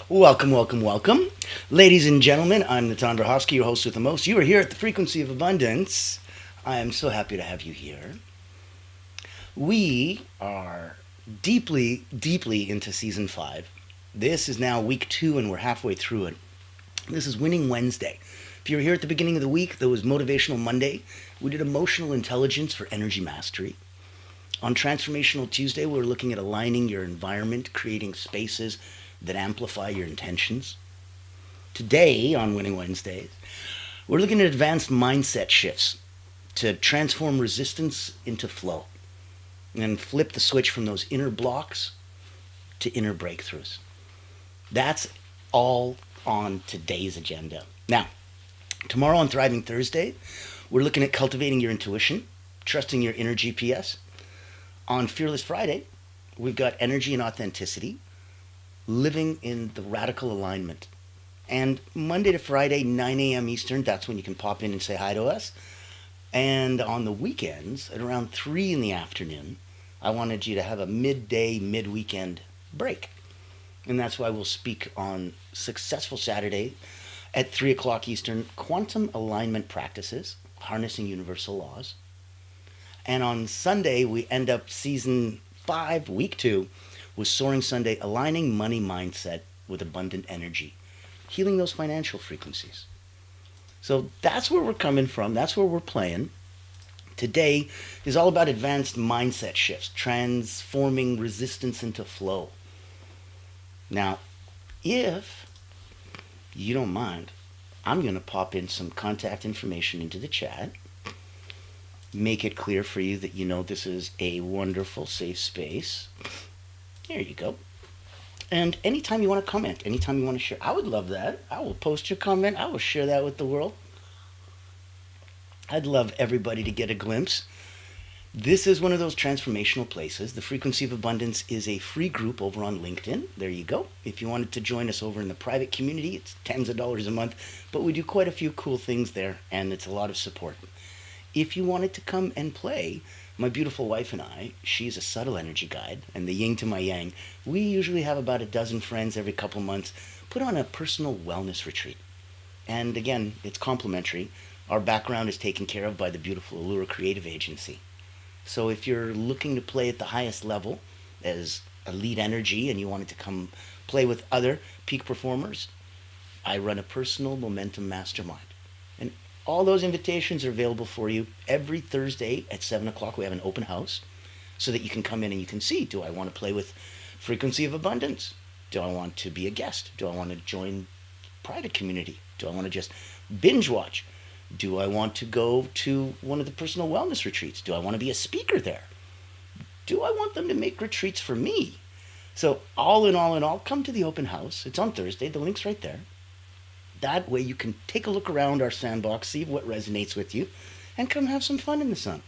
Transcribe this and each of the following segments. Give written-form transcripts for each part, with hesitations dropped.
Welcome, welcome, welcome. Ladies and gentlemen, I'm Natan Verhovsky, your host with the most. You are here at the Frequency of Abundance. I am so happy to have you here. We are deeply, deeply into season 5. This is now week 2 and we're halfway through it. This is Winning Wednesday. If you were here at the beginning of the week, there was Motivational Monday. We did Emotional Intelligence for Energy Mastery. On Transformational Tuesday, we were looking at aligning your environment, creating spaces that amplify your intentions. Today, on Winning Wednesdays, we're looking at advanced mindset shifts to transform resistance into flow and flip the switch from those inner blocks to inner breakthroughs. That's all on today's agenda. Now, tomorrow on Thriving Thursday, we're looking at cultivating your intuition, trusting your inner GPS. On Fearless Friday, we've got energy and authenticity, living in the radical alignment. And Monday to Friday, 9 a.m. Eastern, that's when you can pop in and say hi to us. And on the weekends, at around 3 in the afternoon, I wanted you to have a midday, mid-weekend break. And that's why we'll speak on Successful Saturday at 3 o'clock Eastern, Quantum Alignment Practices, Harnessing Universal Laws. And on Sunday, we end up season 5, week 2, with Soaring Sunday, aligning money mindset with abundant energy, healing those financial frequencies. So that's where we're coming from. That's where we're playing. Today is all about advanced mindset shifts, transforming resistance into flow. Now, if you don't mind, I'm going to pop in some contact information into the chat. Make it clear for you that you know this is a wonderful, safe space. There you go. And anytime you want to comment, anytime you want to share, I would love that. I will post your comment. I will share that with the world. I'd love everybody to get a glimpse. This is one of those transformational places. The Frequency of Abundance is a free group over on LinkedIn. There you go. If you wanted to join us over in the private community, it's tens of dollars a month, but we do quite a few cool things there, and it's a lot of support. If you wanted to come and play, my beautiful wife and I, she's a subtle energy guide, and the yin to my yang, we usually have about a dozen friends every couple months put on a personal wellness retreat. And again, it's complimentary. Our background is taken care of by the beautiful Allure Creative Agency. So if you're looking to play at the highest level as a lead energy and you wanted to come play with other peak performers, I run a personal momentum mastermind. And all those invitations are available for you every Thursday at 7 o'clock. We have an open house so that you can come in and you can see, do I want to play with Frequency of Abundance? Do I want to be a guest? Do I want to join private community? Do I want to just binge watch? Do I want to go to one of the personal wellness retreats? Do I want to be a speaker there? Do I want them to make retreats for me? So all in all, come to the open house. It's on Thursday. The link's right there. That way you can take a look around our sandbox, see what resonates with you, and come have some fun in the sun.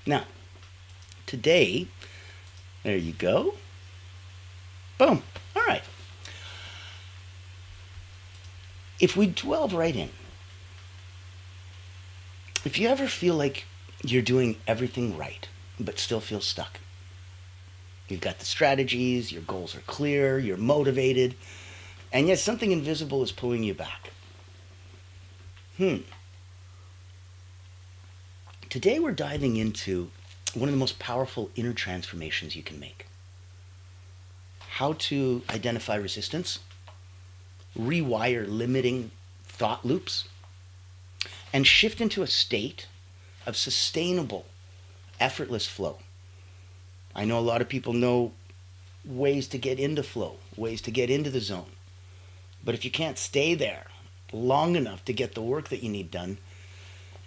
Now, today, there you go. Boom. All right. If we delve right in, if you ever feel like you're doing everything right, but still feel stuck, you've got the strategies, your goals are clear, you're motivated, and yet something invisible is pulling you back. Today we're diving into one of the most powerful inner transformations you can make. How to identify resistance, rewire limiting thought loops, and shift into a state of sustainable, effortless flow. I know a lot of people know ways to get into flow, ways to get into the zone. But if you can't stay there long enough to get the work that you need done,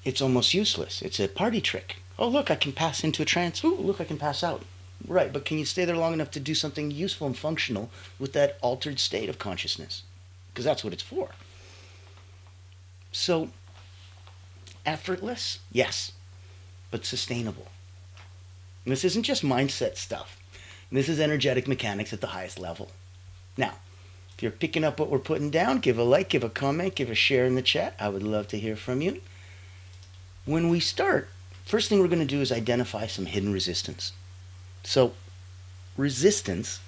it's almost useless. It's a party trick. Oh, look, I can pass into a trance. Ooh, look, I can pass out. Right, but can you stay there long enough to do something useful and functional with that altered state of consciousness? Because that's what it's for. So, effortless? Yes, but sustainable. And this isn't just mindset stuff. This is energetic mechanics at the highest level. Now, if you're picking up what we're putting down, give a like, give a comment, give a share in the chat. I would love to hear from you. When we start, first thing we're going to do is identify some hidden resistance. So, resistance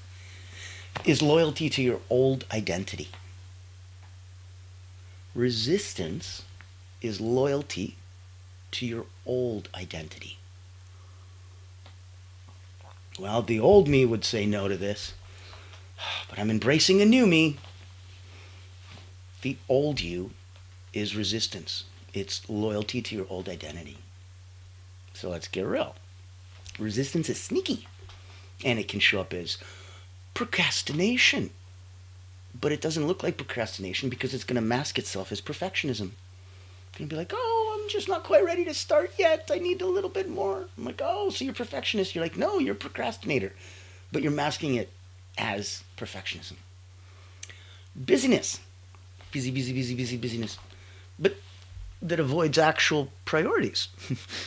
is loyalty to your old identity. Resistance is loyalty to your old identity. Well, the old me would say no to this, but I'm embracing a new me. The old you is resistance. It's loyalty to your old identity. So let's get real. Resistance is sneaky, and it can show up as procrastination. But it doesn't look like procrastination because it's going to mask itself as perfectionism. It's going to be like, oh, I'm just not quite ready to start yet. I need a little bit more. I'm like, oh, so you're perfectionist. You're like, no, you're a procrastinator. But you're masking it as perfectionism. Busyness. Busyness. But that avoids actual priorities.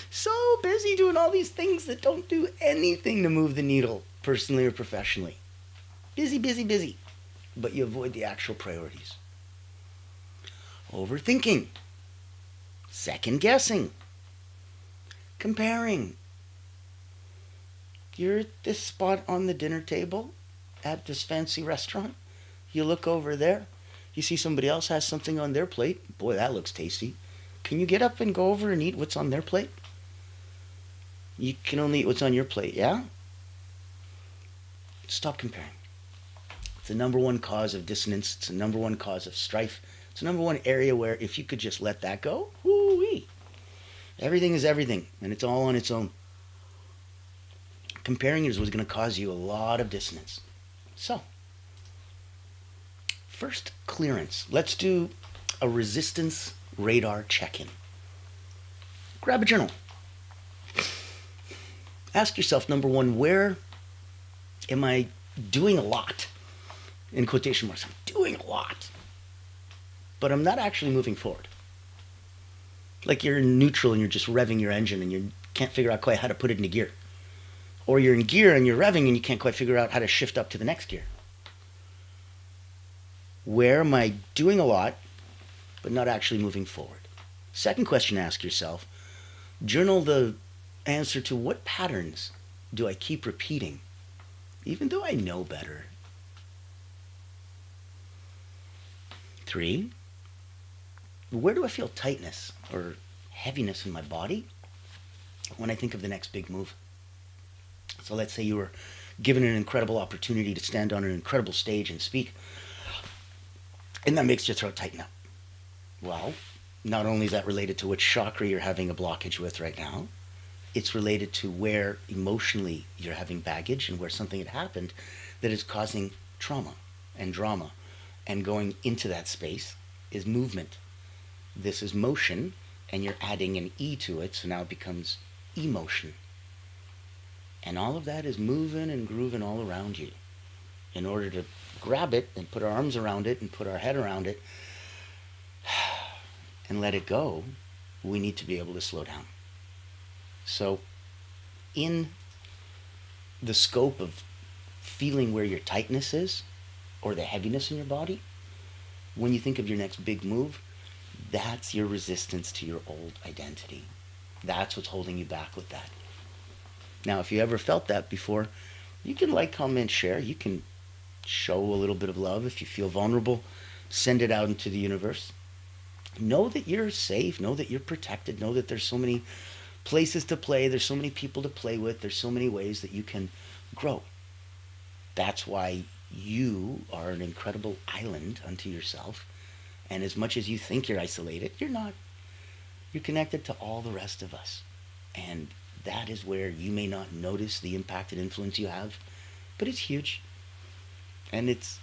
So busy doing all these things that don't do anything to move the needle, personally or professionally. Busy. But you avoid the actual priorities. Overthinking. Second guessing. Comparing. You're at this spot on the dinner table at this fancy restaurant. You look over there. You see somebody else has something on their plate. Boy, that looks tasty. Can you get up and go over and eat what's on their plate? You can only eat what's on your plate, yeah? Stop comparing. It's the number one cause of dissonance. It's the number one cause of strife. It's the number one area where if you could just let that go, whoo-wee. Everything is everything, and it's all on its own. Comparing is what's going to cause you a lot of dissonance. So, first, clearance. Let's do a resistance radar check-in. Grab a journal. Ask yourself, number one, where am I doing a lot? In quotation marks, I'm doing a lot. But I'm not actually moving forward. Like you're in neutral and you're just revving your engine and you can't figure out quite how to put it into gear. Or you're in gear and you're revving and you can't quite figure out how to shift up to the next gear. Where am I doing a lot, but not actually moving forward? Second question to ask yourself, journal the answer to what patterns do I keep repeating, even though I know better? 3, where do I feel tightness or heaviness in my body when I think of the next big move? So let's say you were given an incredible opportunity to stand on an incredible stage and speak, and that makes your throat tighten up. Well, not only is that related to which chakra you're having a blockage with right now, it's related to where emotionally you're having baggage and where something had happened that is causing trauma and drama. And going into that space is movement. This is motion, and you're adding an E to it, so now it becomes emotion. And all of that is moving and grooving all around you. In order to grab it and put our arms around it and put our head around it and let it go, we need to be able to slow down. So in the scope of feeling where your tightness is or the heaviness in your body, when you think of your next big move, that's your resistance to your old identity. That's what's holding you back with that. Now, if you ever felt that before, you can like, comment, share. You can show a little bit of love. If you feel vulnerable, send it out into the universe. Know that you're safe. Know that you're protected. Know that there's so many places to play. There's so many people to play with. There's so many ways that you can grow. That's why you are an incredible island unto yourself. And as much as you think you're isolated, you're not. You're connected to all the rest of us. And that is where you may not notice the impact and influence you have, but it's huge. And it's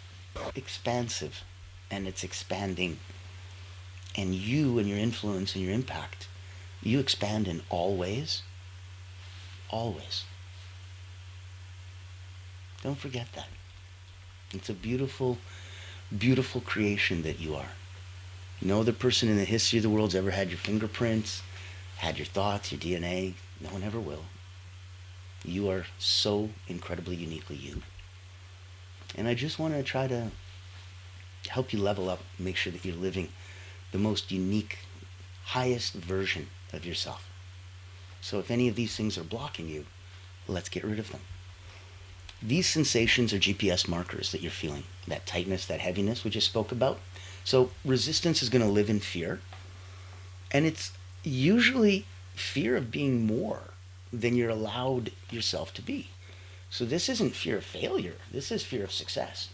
expansive. And it's expanding. And you and your influence and your impact, you expand in all ways. Always. Don't forget that. It's a beautiful, beautiful creation that you are. No other person in the history of the world's ever had your fingerprints, had your thoughts, your DNA. No one ever will. You are so incredibly uniquely you. And I just want to try to help you level up, make sure that you're living the most unique, highest version of yourself. So if any of these things are blocking you, let's get rid of them. These sensations are GPS markers that you're feeling, that tightness, that heaviness we just spoke about. So resistance is going to live in fear, and it's usually fear of being more than you're allowed yourself to be. So this isn't fear of failure, this is fear of success.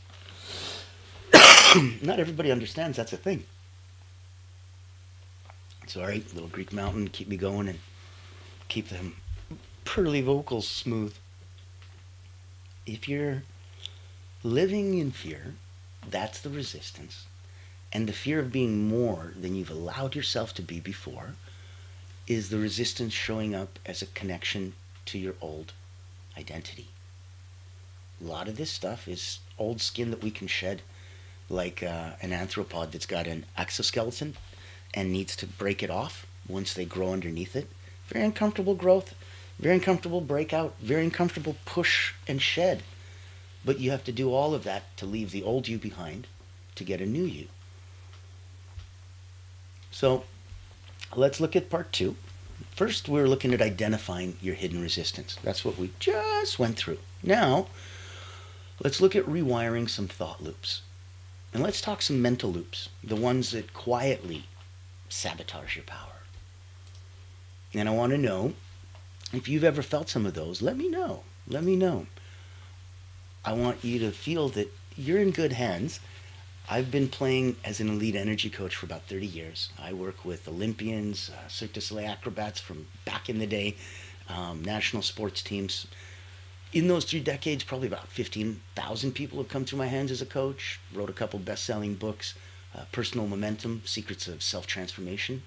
Not everybody understands that's a thing. Sorry, little Greek mountain, keep me going and keep them pearly vocals smooth. If you're living in fear, that's the resistance. And the fear of being more than you've allowed yourself to be before is the resistance showing up as a connection to your old identity. A lot of this stuff is old skin that we can shed, like an arthropod that's got an exoskeleton and needs to break it off once they grow underneath it. Very uncomfortable growth, very uncomfortable breakout, very uncomfortable push and shed. But you have to do all of that to leave the old you behind to get a new you. So let's look at part 2. First, we're looking at identifying your hidden resistance. That's what we just went through. Now, let's look at rewiring some thought loops. And let's talk some mental loops, the ones that quietly sabotage your power. And I want to know, if you've ever felt some of those, let me know. Let me know. I want you to feel that you're in good hands. I've been playing as an elite energy coach for about 30 years. I work with Olympians, Cirque du Soleil acrobats from back in the day, national sports teams. In those 3 decades, probably about 15,000 people have come through my hands as a coach. Wrote a couple best-selling books, Personal Momentum, Secrets of Self-Transformation,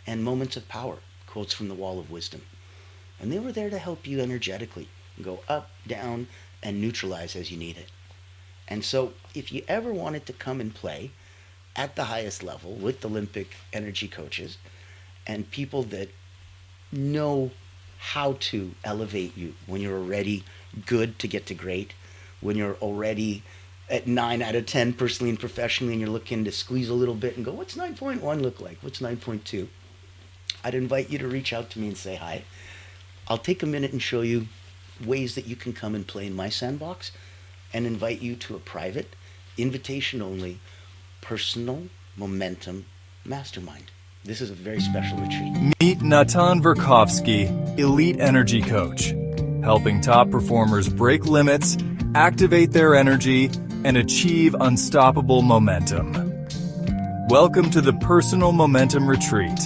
and Moments of Power, Quotes from the Wall of Wisdom. And they were there to help you energetically go up, down, and neutralize as you need it. And so if you ever wanted to come and play at the highest level with Olympic energy coaches and people that know how to elevate you when you're already good to get to great, when you're already at 9 out of 10 personally and professionally, and you're looking to squeeze a little bit and go, what's 9.1 look like? What's 9.2? I'd invite you to reach out to me and say hi. I'll take a minute and show you ways that you can come and play in my sandbox, and invite you to a private, invitation-only, personal momentum mastermind. This is a very special retreat. Meet Natan Verkovsky, Elite Energy Coach, helping top performers break limits, activate their energy, and achieve unstoppable momentum. Welcome to the Personal Momentum Retreat,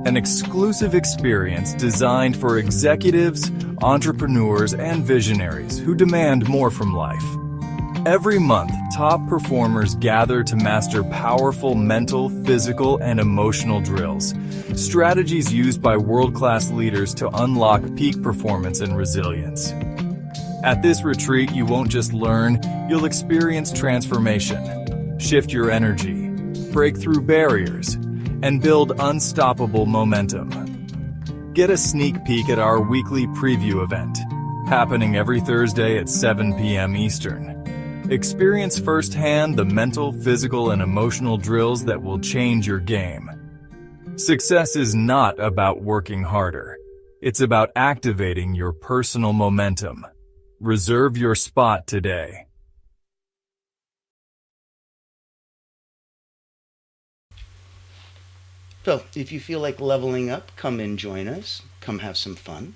an exclusive experience designed for executives, entrepreneurs, and visionaries who demand more from life. Every month, top performers gather to master powerful mental, physical, and emotional drills, strategies used by world-class leaders to unlock peak performance and resilience. At this retreat, you won't just learn, you'll experience transformation, shift your energy, break through barriers, and build unstoppable momentum. Get a sneak peek at our weekly preview event, happening every Thursday at 7 p.m. Eastern. Experience firsthand the mental, physical, and emotional drills that will change your game. Success is not about working harder. It's about activating your personal momentum. Reserve your spot today. So, if you feel like leveling up, come and join us. Come have some fun.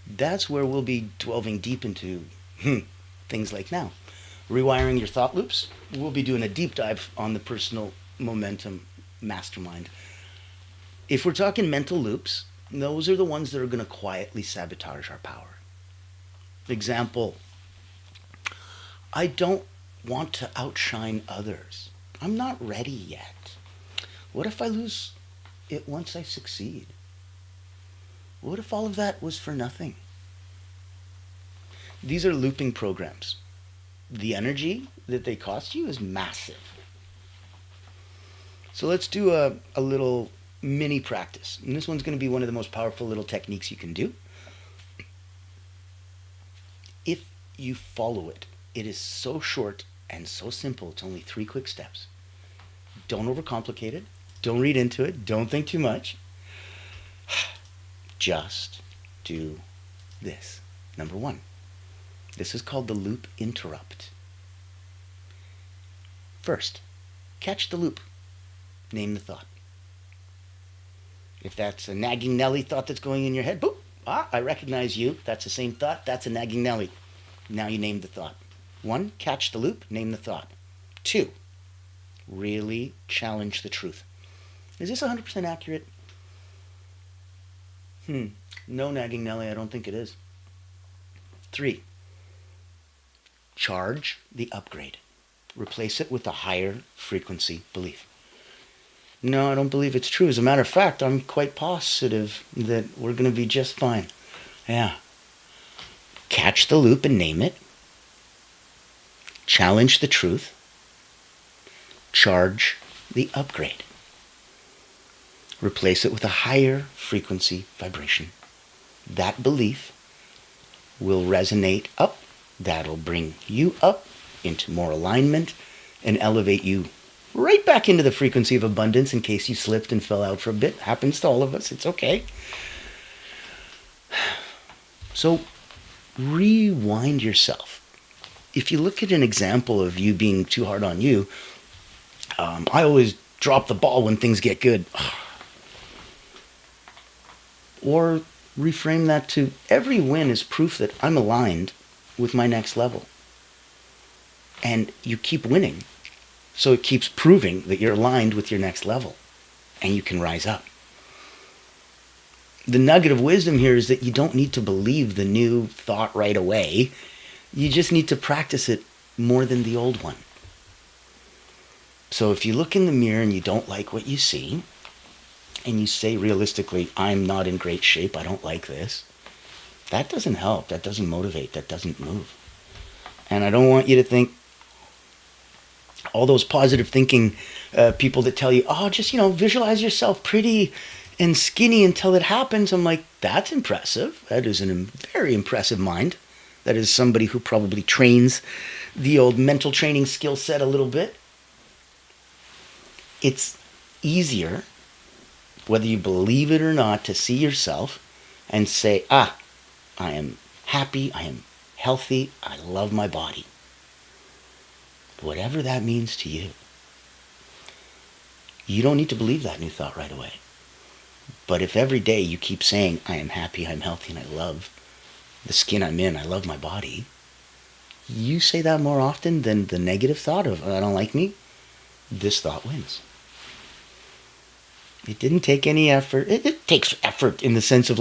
That's where we'll be delving deep into things like now. Rewiring your thought loops. We'll be doing a deep dive on the Personal Momentum Mastermind. If we're talking mental loops, those are the ones that are going to quietly sabotage our power. Example, I don't want to outshine others. I'm not ready yet. What if I lose it once I succeed? What if all of that was for nothing? These are looping programs. The energy that they cost you is massive. So let's do a little mini practice. And this one's going to be one of the most powerful little techniques you can do. If you follow it, it is so short and so simple. It's only 3 quick steps. Don't overcomplicate it. Don't read into it. Don't think too much. Just do this. Number 1. This is called the loop interrupt. First, catch the loop. Name the thought. If that's a nagging Nelly thought that's going in your head, boop, I recognize you. That's the same thought. That's a nagging Nelly. Now you name the thought. 1, catch the loop, name the thought. 2, really challenge the truth. Is this 100% accurate? No, nagging Nelly, I don't think it is. 3, charge the upgrade. Replace it with a higher frequency belief. No, I don't believe it's true. As a matter of fact, I'm quite positive that we're going to be just fine. Yeah. Catch the loop and name it. Challenge the truth. Charge the upgrade. Replace it with a higher frequency vibration. That belief will resonate up. That'll bring you up into more alignment and elevate you right back into the frequency of abundance in case you slipped and fell out for a bit. Happens to all of us. It's okay. So rewind yourself. If you look at an example of you being too hard on you, I always drop the ball when things get good. Or reframe that to every win is proof that I'm aligned with my next level. And you keep winning. So it keeps proving that you're aligned with your next level and you can rise up. The nugget of wisdom here is that you don't need to believe the new thought right away. You just need to practice it more than the old one. So if you look in the mirror and you don't like what you see, and you say realistically, I'm not in great shape, I don't like this, that doesn't help, that doesn't motivate, that doesn't move. And I don't want you to think, all those positive thinking people that tell you, just, visualize yourself pretty and skinny until it happens. I'm like, that's impressive. That is a very impressive mind. That is somebody who probably trains the old mental training skill set a little bit. It's easier, whether you believe it or not, to see yourself and say, I am happy, I am healthy, I love my body. Whatever that means to you. You don't need to believe that new thought right away. But if every day you keep saying, I am happy, I'm healthy, and I love the skin I'm in, I love my body, you say that more often than the negative thought of, I don't like me, this thought wins. It didn't take any effort. It takes effort in the sense of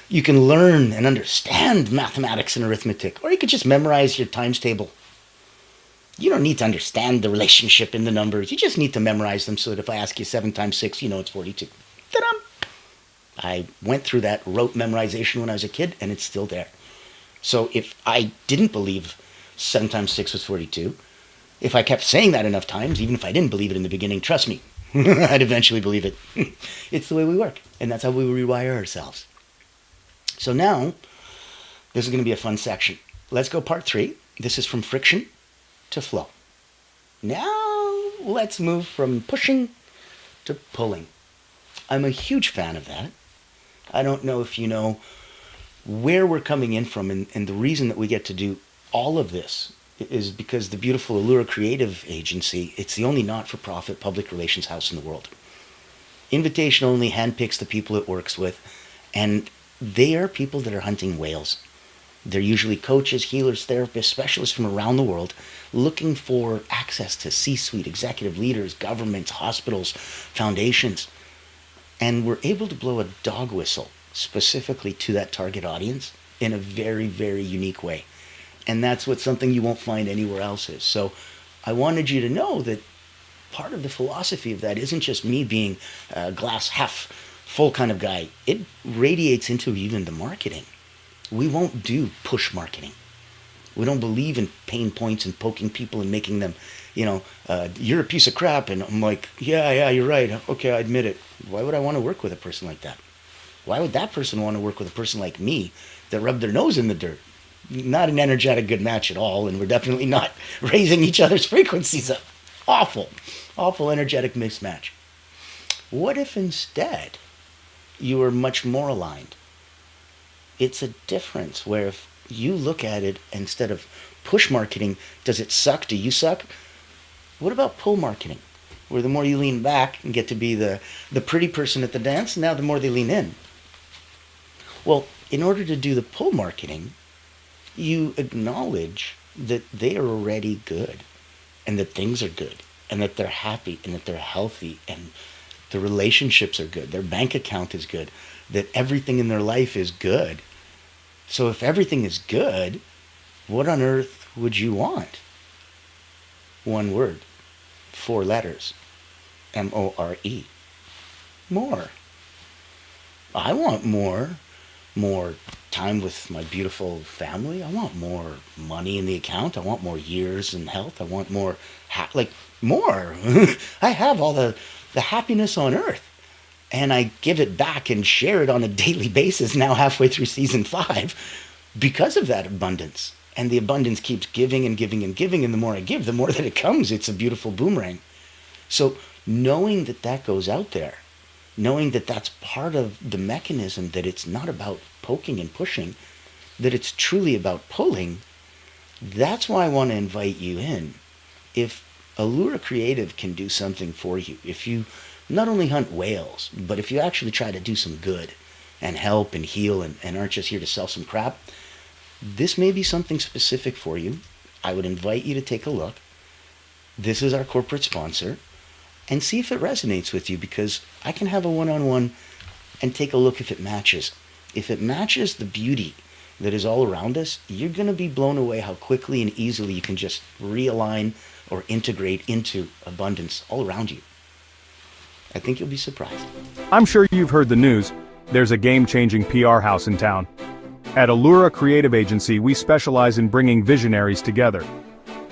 you can learn and understand mathematics and arithmetic, or you could just memorize your times table. You don't need to understand the relationship in the numbers. You just need to memorize them so that if I ask you 7 times 6, you know it's 42. Ta-da! I went through that rote memorization when I was a kid, and it's still there. So if I didn't believe 7 times 6 was 42, if I kept saying that enough times, even if I didn't believe it in the beginning, trust me, I'd eventually believe it. It's the way we work, and that's how we rewire ourselves. So now, this is going to be a fun section. Let's go part 3. This is from friction to flow. Now, let's move from pushing to pulling. I'm a huge fan of that. I don't know if you know where we're coming in from, and the reason that we get to do all of this is because the beautiful Allura Creative Agency, it's the only not-for-profit public relations house in the world. Invitation only, handpicks the people it works with, and they are people that are hunting whales. They're usually coaches, healers, therapists, specialists from around the world looking for access to C-suite, executive leaders, governments, hospitals, foundations. And we're able to blow a dog whistle specifically to that target audience in a very, very unique way. And that's what something you won't find anywhere else is. So I wanted you to know that part of the philosophy of that isn't just me being a glass half full kind of guy. It radiates into even the marketing. We won't do push marketing. We don't believe in pain points and poking people and making them, you're a piece of crap. And I'm like, yeah, you're right. Okay, I admit it. Why would I want to work with a person like that? Why would that person want to work with a person like me that rubbed their nose in the dirt? Not an energetic good match at all, and we're definitely not raising each other's frequencies up. Awful energetic mismatch. What if instead you were much more aligned? It's a difference where if you look at it instead of push marketing. Does it suck? Do you suck? What about pull marketing? Where the more you lean back and get to be the pretty person at the dance, now the more they lean in. Well, in order to do the pull marketing, you acknowledge that they are already good and that things are good and that they're happy and that they're healthy and the relationships are good. Their bank account is good, that everything in their life is good. So if everything is good, what on earth would you want? One word, 4 letters, more. More. I want more. More time with my beautiful family. I want more money in the account. I want more years in health. I want more, more. I have all the happiness on earth. And I give it back and share it on a daily basis now halfway through season 5 because of that abundance. And the abundance keeps giving and giving and giving. And the more I give, the more that it comes. It's a beautiful boomerang. So knowing that that goes out there, knowing that that's part of the mechanism, that it's not about poking and pushing, that it's truly about pulling, that's why I want to invite you in. If Allura Creative can do something for you, if you not only hunt whales, but if you actually try to do some good and help and heal and aren't just here to sell some crap, this may be something specific for you. I would invite you to take a look. This is our corporate sponsor. And see if it resonates with you, because I can have a one-on-one and take a look if it matches. If it matches the beauty that is all around us, you're going to be blown away how quickly and easily you can just realign or integrate into abundance all around you. I think you'll be surprised. I'm sure you've heard the news. There's a game-changing PR house in town. At Allura Creative Agency, we specialize in bringing visionaries together.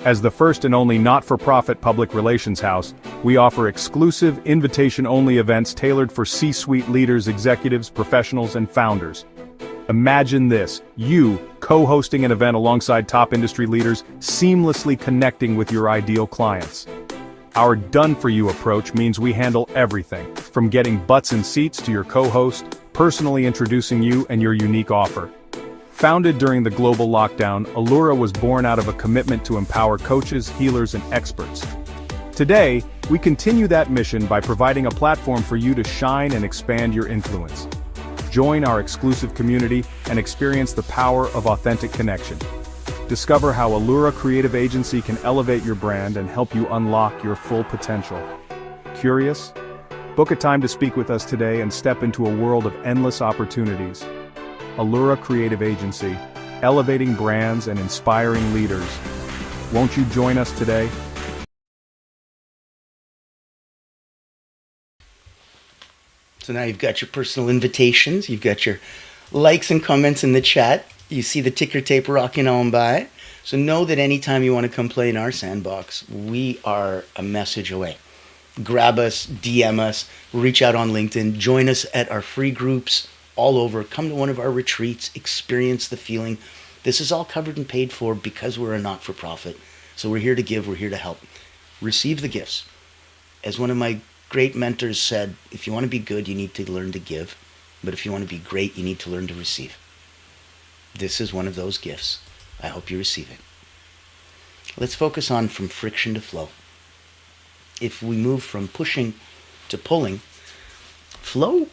As the first and only not-for-profit public relations house, we offer exclusive, invitation-only events tailored for C-suite leaders, executives, professionals, and founders. Imagine this, you co-hosting an event alongside top industry leaders, seamlessly connecting with your ideal clients. Our done-for-you approach means we handle everything, from getting butts in seats to your co-host, personally introducing you and your unique offer. Founded during the global lockdown, Allura was born out of a commitment to empower coaches, healers, and experts. Today, we continue that mission by providing a platform for you to shine and expand your influence. Join our exclusive community and experience the power of authentic connection. Discover how Allura Creative Agency can elevate your brand and help you unlock your full potential. Curious? Book a time to speak with us today and step into a world of endless opportunities. Allura Creative Agency, elevating brands and inspiring leaders. Won't you join us today? So now you've got your personal invitations, you've got your likes and comments in the chat, you see the ticker tape rocking on by. So know that anytime you want to come play in our sandbox, we are a message away. Grab us, DM us, reach out on LinkedIn, join us at our free groups all over, come to one of our retreats, experience the feeling. This is all covered and paid for because we're a not-for-profit. So we're here to give, we're here to help. Receive the gifts. As one of my great mentors said, if you want to be good, you need to learn to give. But if you want to be great, you need to learn to receive. This is one of those gifts. I hope you receive it. Let's focus on from friction to flow. If we move from pushing to pulling, flow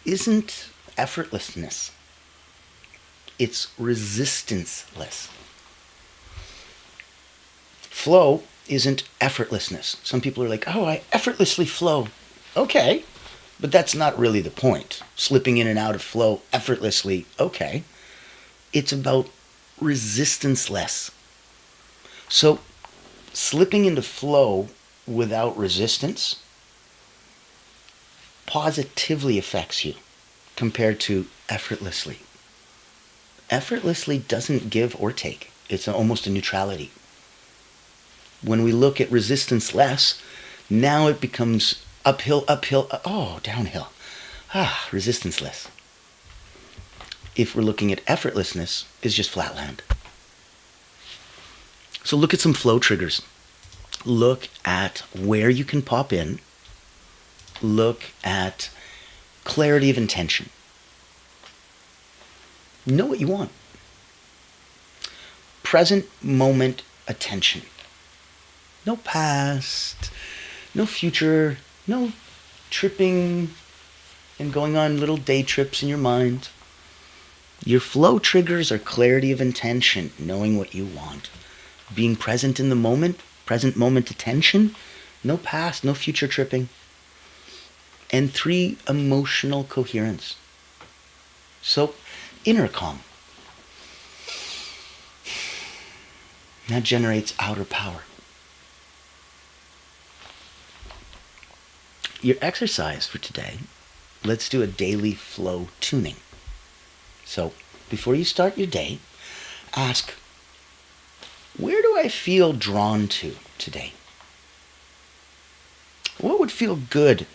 isn't effortlessness. It's resistanceless. Flow isn't effortlessness. Some people are like, oh, I effortlessly flow. Okay, but that's not really the point. Slipping in and out of flow effortlessly, okay. It's about resistanceless. So slipping into flow without resistance positively affects you compared to effortlessly. Effortlessly doesn't give or take. It's almost a neutrality. When we look at resistance-less, now it becomes uphill, downhill. Resistance-less. If we're looking at effortlessness, it's just flat land. So look at some flow triggers. Look at where you can pop in. Look at clarity of intention. Know what you want. present moment attention. No past, no future, no tripping and going on little day trips in your mind. Your flow triggers are clarity of intention, knowing what you want, being present in the moment, present moment attention, no past, no future tripping. And 3, emotional coherence. So, inner calm. That generates outer power. Your exercise for today, let's do a daily flow tuning. So, before you start your day, ask, where do I feel drawn to today? What would feel good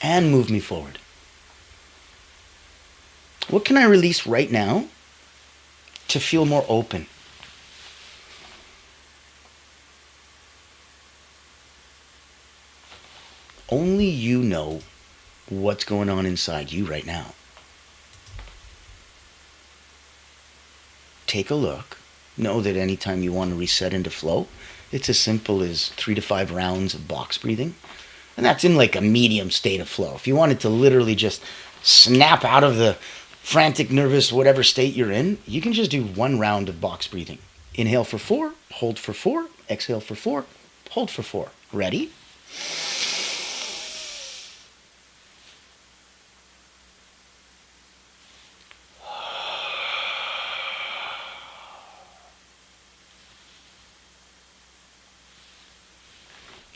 and move me forward? What can I release right now to feel more open? Only you know what's going on inside you right now. Take a look. Know that anytime you want to reset into flow, it's as simple as 3 to 5 rounds of box breathing. And that's in like a medium state of flow. If you wanted to literally just snap out of the frantic, nervous, whatever state you're in, you can just do 1 round of box breathing. Inhale for 4, hold for 4, exhale for 4, hold for 4. Ready?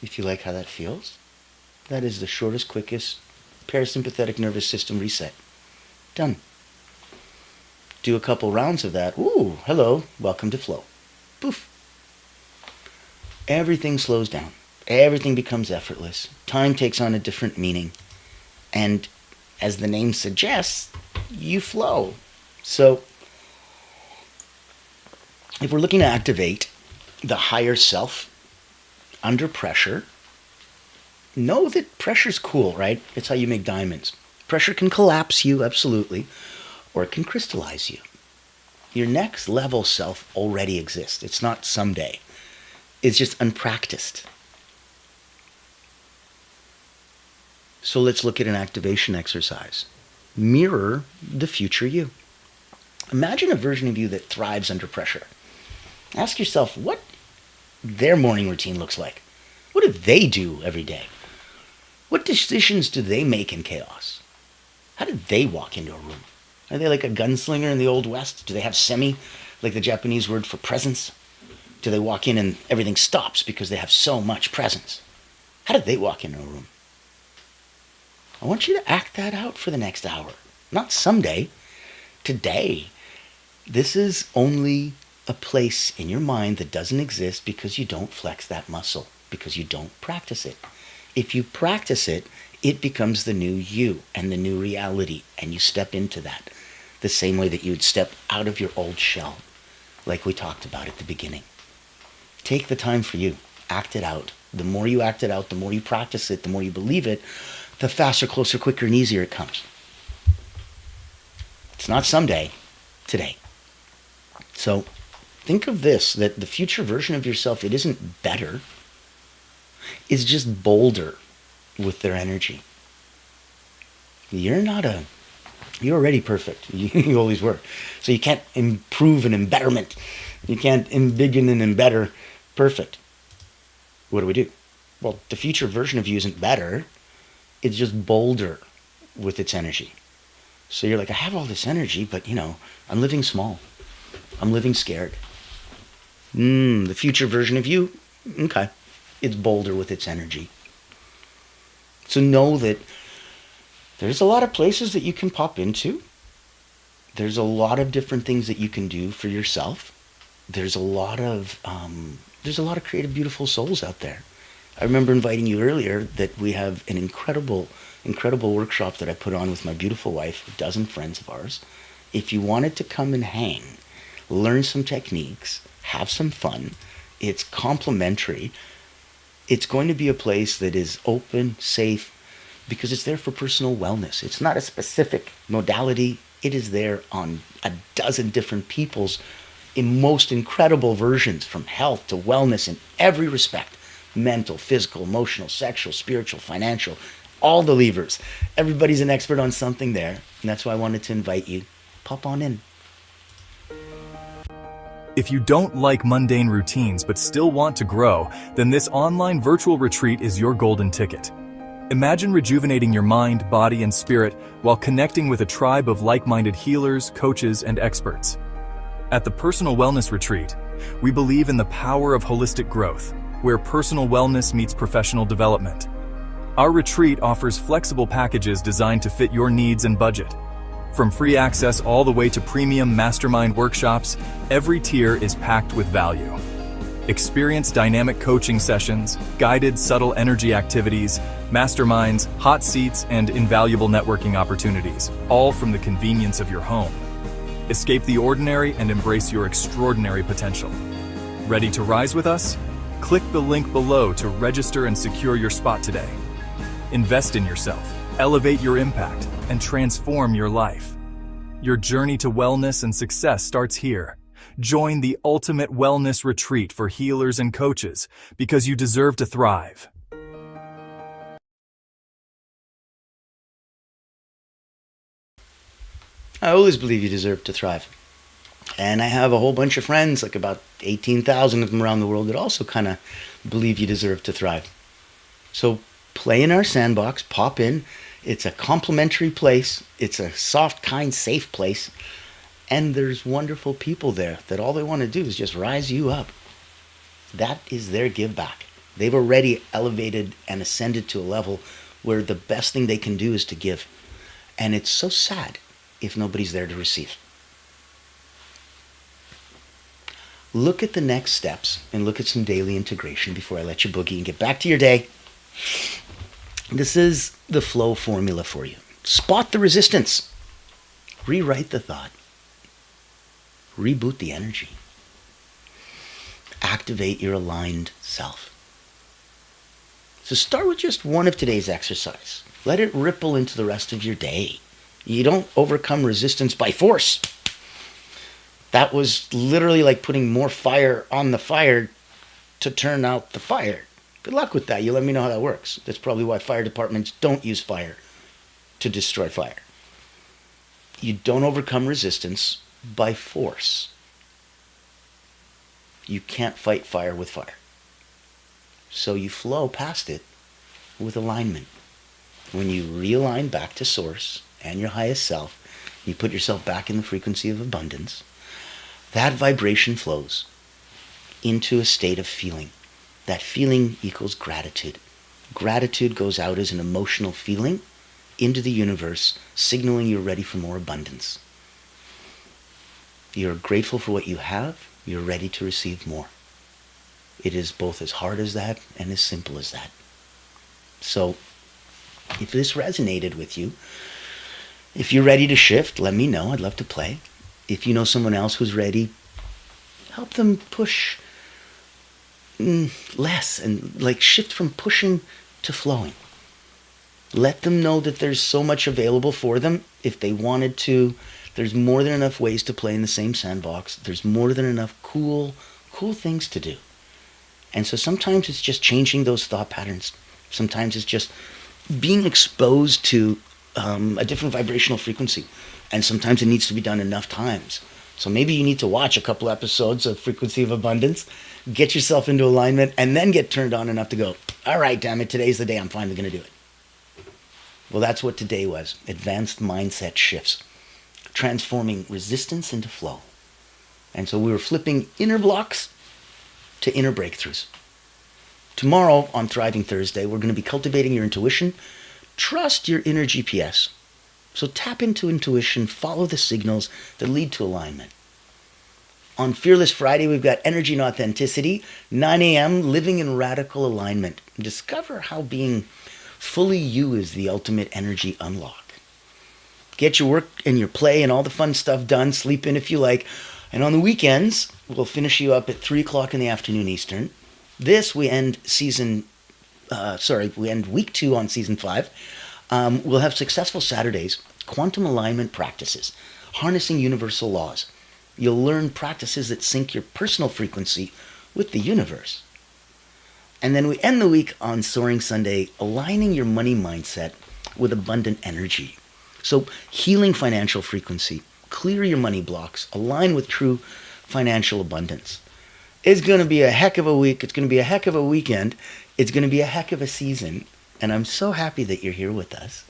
If you like how that feels, that is the shortest, quickest parasympathetic nervous system reset. Done. Do a couple rounds of that. Ooh, hello, welcome to flow. Poof. Everything slows down. Everything becomes effortless. Time takes on a different meaning. And as the name suggests, you flow. So, if we're looking to activate the higher self under pressure, know that pressure's cool, right? It's how you make diamonds. Pressure can collapse you, absolutely, or it can crystallize you. Your next level self already exists. It's not someday. It's just unpracticed. So let's look at an activation exercise. Mirror the future you. Imagine a version of you that thrives under pressure. Ask yourself what their morning routine looks like. What do they do every day? What decisions do they make in chaos? How do they walk into a room? Are they like a gunslinger in the Old West? Do they have semi, like the Japanese word for presence? Do they walk in and everything stops because they have so much presence? How do they walk into a room? I want you to act that out for the next hour. Not someday. Today. This is only a place in your mind that doesn't exist because you don't flex that muscle, because you don't practice it. If you practice it, it becomes the new you and the new reality, and you step into that the same way that you would step out of your old shell, like we talked about at the beginning. Take the time for you. Act it out. The more you act it out, the more you practice it, the more you believe it, the faster, closer, quicker, and easier it comes. It's not someday, today. So think of this, that the future version of yourself, it isn't better. It's just bolder with their energy. You're already perfect. You always were. So you can't improve an embetterment. You can't embiggen and embetter perfect. What do? Well, the future version of you isn't better. It's just bolder with its energy. So you're like, I have all this energy, but I'm living small. I'm living scared. The future version of you, okay, it's bolder with its energy. So know that there's a lot of places that you can pop into. There's a lot of different things that you can do for yourself. There's a lot of creative, beautiful souls out there. I remember inviting you earlier that we have an incredible workshop that I put on with my beautiful wife, a dozen friends of ours. If you wanted to come and hang, learn some techniques, have some fun, it's complimentary. It's going to be a place that is open, safe, because it's there for personal wellness. It's not a specific modality. It is there on a dozen different people's in most incredible versions, from health to wellness in every respect: mental, physical, emotional, sexual, spiritual, financial, all the levers. Everybody's an expert on something there, and that's why I wanted to invite you. Pop on in. If you don't like mundane routines but still want to grow, then this online virtual retreat is your golden ticket. Imagine rejuvenating your mind, body, and spirit while connecting with a tribe of like-minded healers, coaches, and experts. At the Personal Wellness Retreat, we believe in the power of holistic growth, where personal wellness meets professional development. Our retreat offers flexible packages designed to fit your needs and budget. From free access all the way to premium mastermind workshops, every tier is packed with value. Experience dynamic coaching sessions, guided subtle energy activities, masterminds, hot seats, and invaluable networking opportunities, all from the convenience of your home. Escape the ordinary and embrace your extraordinary potential. Ready to rise with us? Click the link below to register and secure your spot today. Invest in yourself, elevate your impact, and transform your life. Your journey to wellness and success starts here. Join the ultimate wellness retreat for healers and coaches, because you deserve to thrive. I always believe you deserve to thrive. And I have a whole bunch of friends, like about 18,000 of them around the world, that also kind of believe you deserve to thrive. So play in our sandbox, pop in. It's a complimentary place. It's a soft, kind, safe place. And there's wonderful people there that all they want to do is just rise you up. That is their give back. They've already elevated and ascended to a level where the best thing they can do is to give. And it's so sad if nobody's there to receive. Look at the next steps and look at some daily integration before I let you boogie and get back to your day. This is the flow formula for you. Spot the resistance. Rewrite the thought. Reboot the energy. Activate your aligned self. So start with just one of today's exercise. Let it ripple into the rest of your day. You don't overcome resistance by force. That was literally like putting more fire on the fire to turn out the fire. Good luck with that. You let me know how that works. That's probably why fire departments don't use fire to destroy fire. You don't overcome resistance by force. You can't fight fire with fire. So you flow past it with alignment. When you realign back to source and your highest self, you put yourself back in the frequency of abundance. That vibration flows into a state of feeling. That feeling equals gratitude. Gratitude goes out as an emotional feeling into the universe, signaling you're ready for more abundance. You're grateful for what you have. You're ready to receive more. It is both as hard as that and as simple as that. So, if this resonated with you, if you're ready to shift, let me know. I'd love to play. If you know someone else who's ready, help them push less and like shift from pushing to flowing. Let them know that there's so much available for them. If they wanted to, there's more than enough ways to play in the same sandbox. There's more than enough cool things to do. And so sometimes it's just changing those thought patterns. Sometimes it's just being exposed to a different vibrational frequency. And sometimes it needs to be done enough times. So maybe you need to watch a couple episodes of Frequency of Abundance, get yourself into alignment, and then get turned on enough to go, all right, damn it, today's the day I'm finally going to do it. Well, that's what today was. Advanced mindset shifts. Transforming resistance into flow. And so we were flipping inner blocks to inner breakthroughs. Tomorrow on Thriving Thursday, we're going to be cultivating your intuition. Trust your inner GPS. So tap into intuition, follow the signals that lead to alignment. On Fearless Friday, we've got Energy and Authenticity, 9 a.m., Living in Radical Alignment. Discover how being fully you is the ultimate energy unlock. Get your work and your play and all the fun stuff done. Sleep in if you like. And on the weekends, we'll finish you up at 3 o'clock in the afternoon Eastern. We end week 2 on season 5. We'll have successful Saturdays, quantum alignment practices, harnessing universal laws. You'll learn practices that sync your personal frequency with the universe. And then we end the week on Soaring Sunday, aligning your money mindset with abundant energy. So, healing financial frequency, clear your money blocks, align with true financial abundance. It's going to be a heck of a week. It's going to be a heck of a weekend. It's going to be a heck of a season. And I'm so happy that you're here with us.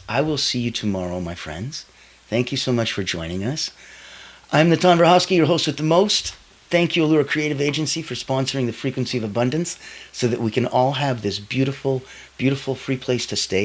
I will see you tomorrow, my friends. Thank you so much for joining us. I'm Natan Verhofsky, your host with the most. Thank you, Allure Creative Agency, for sponsoring the Frequency of Abundance so that we can all have this beautiful, beautiful free place to stay